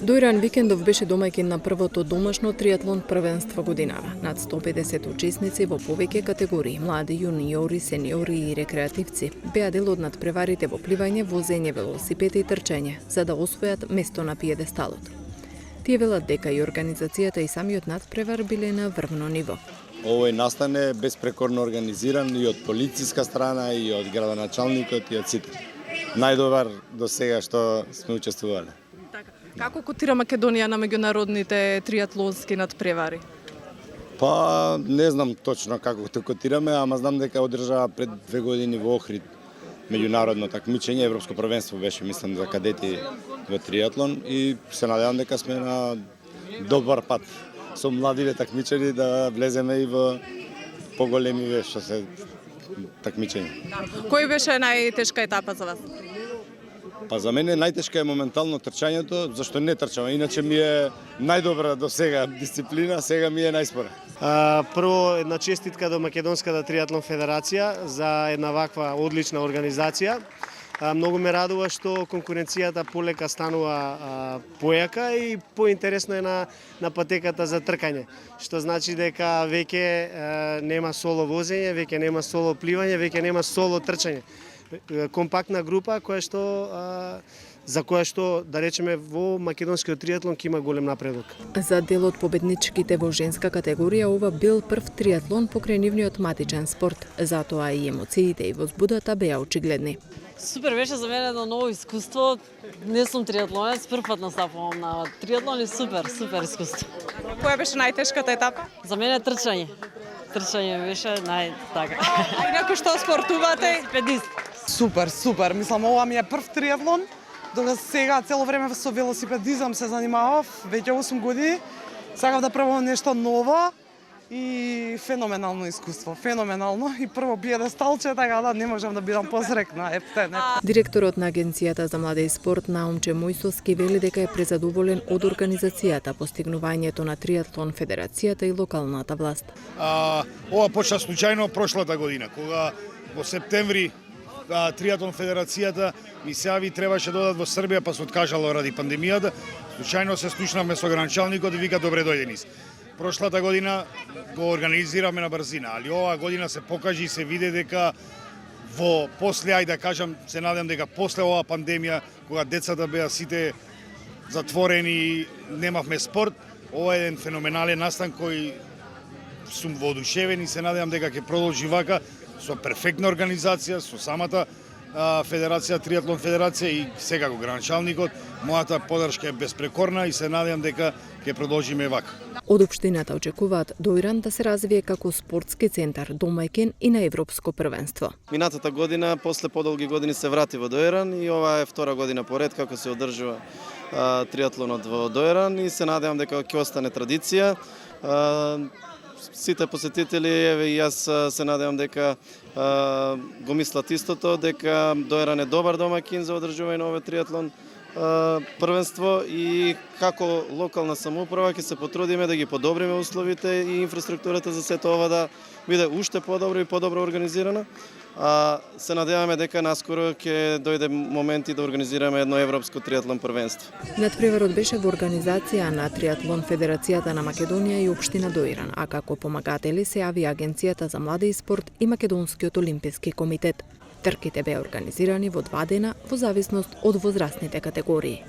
Доиран викендов беше домаќин на првото домашно триатлон првенство годинава. Над 150 учесници во повеќе категории, млади, јуниори, сениори и рекреативци, беа дел од надпреварите во пливање, возење, велосипед и трчање, за да освојат место на пиедесталот. Тие велат дека и организацијата и самиот надпревар биле на врвно ниво. Овој настан е безпрекорно организиран и од полициска страна, и од градоначалникот, и од сите. Најдобар до сега што сме учествувале. Како котира Македонија на меѓународните триатлонски надпревари? Па, не знам точно како те котираме, ама знам дека одржаа пред 2 години во Охрид меѓународно такмичење, европско првенство беше, мислам, за кадети во триатлон и се надевам дека сме на добар пат со младиве такмичари да влеземе и во поголеми што се такмичење. Кој беше најтешка етапа за вас? Па за мене најтешка е моментално трчањето, зашто не трчам, иначе ми е најдобра до сега дисциплина, сега ми е најспора. Прво една честитка до Македонската триатлон федерација за една ваква одлична организација. Многу ме радува што конкуренцијата полека станува појака и поинтересно е на патеката за тркање, што значи дека веќе нема соло возење, веќе нема соло пливање, веќе нема соло трчање. Компактна група за која што, да речеме, во македонскиот триатлон ќе има голем напредок. За дел од победничките во женска категорија ова бил прв триатлон покрај нивниот матичен спорт, затоа и емоциите и возбудата беа очигледни. Супер беше за мене едно ново искуство. Не сум триатлонец, прв пат настапувам на триатлон и супер искуство. Која беше најтешката етапа? За мене трчање. Трчање беше така. А инаку што спортувате? Велосипедист. Супер. Мислам, ова ми е прв триатлон. До сега цело време со велосипедизам се занимавав, веќе 8 години. Сакав да пробам нешто ново и феноменално искуство, феноменално. И прво пиедесталче, така да не можам да бидам посрекна. Директорот на Агенцијата за младе и спорт Наумче Мојсовски вели дека е презадоволен од организацијата, постигнувањето на триатлон федерацијата и локалната власт. Ова почна случајно прошлата година, кога во септември Триатлон федерацијата ми се јави требаше да одат во Србија, па се откажало ради пандемијата. Случајно се слушнавме со гранчалникот и вика добре дојде низ. Прошлата година го организираме на брзина, али оваа година се покажи и се види дека во после, ајде да кажам, се надам дека после оваа пандемија, кога децата беа сите затворени и немавме спорт, ова е еден феноменален настан кој сум воодушевен и се надевам дека ќе продолжи вака со перфектна организација, со самата федерација, триатлон федерација и секако гранчалникот. Мојата подршка е безпрекорна и се надевам дека ќе продолжиме вака. Од општината очекуваат Доиран да се развие како спортски центар, домаќин и на европско првенство. Минатата година, после подолги години се врати во Доиран и ова е втора година поред како се одржува триатлонот во Доиран и се надевам дека ќе остане традиција. Сите посетители, еве и јас се надевам дека го мислат истото, дека Доиран е добар домаќин за одржување на овој триатлон првенство и како локална самоуправа ќе се потрудиме да ги подобриме условите и инфраструктурата за сето ова да биде уште подобро и подобро организирана. Се надеваме дека наскоро ќе дојде момент и да организираме едно европско триатлон првенство. Надпреварот беше во организација на Триатлон Федерацијата на Македонија и општина Доиран, а како помагатели се јави Агенцијата за младе и спорт и Македонскиот олимписки комитет. Трките беа организирани во 2 дена во зависност од возрастните категории.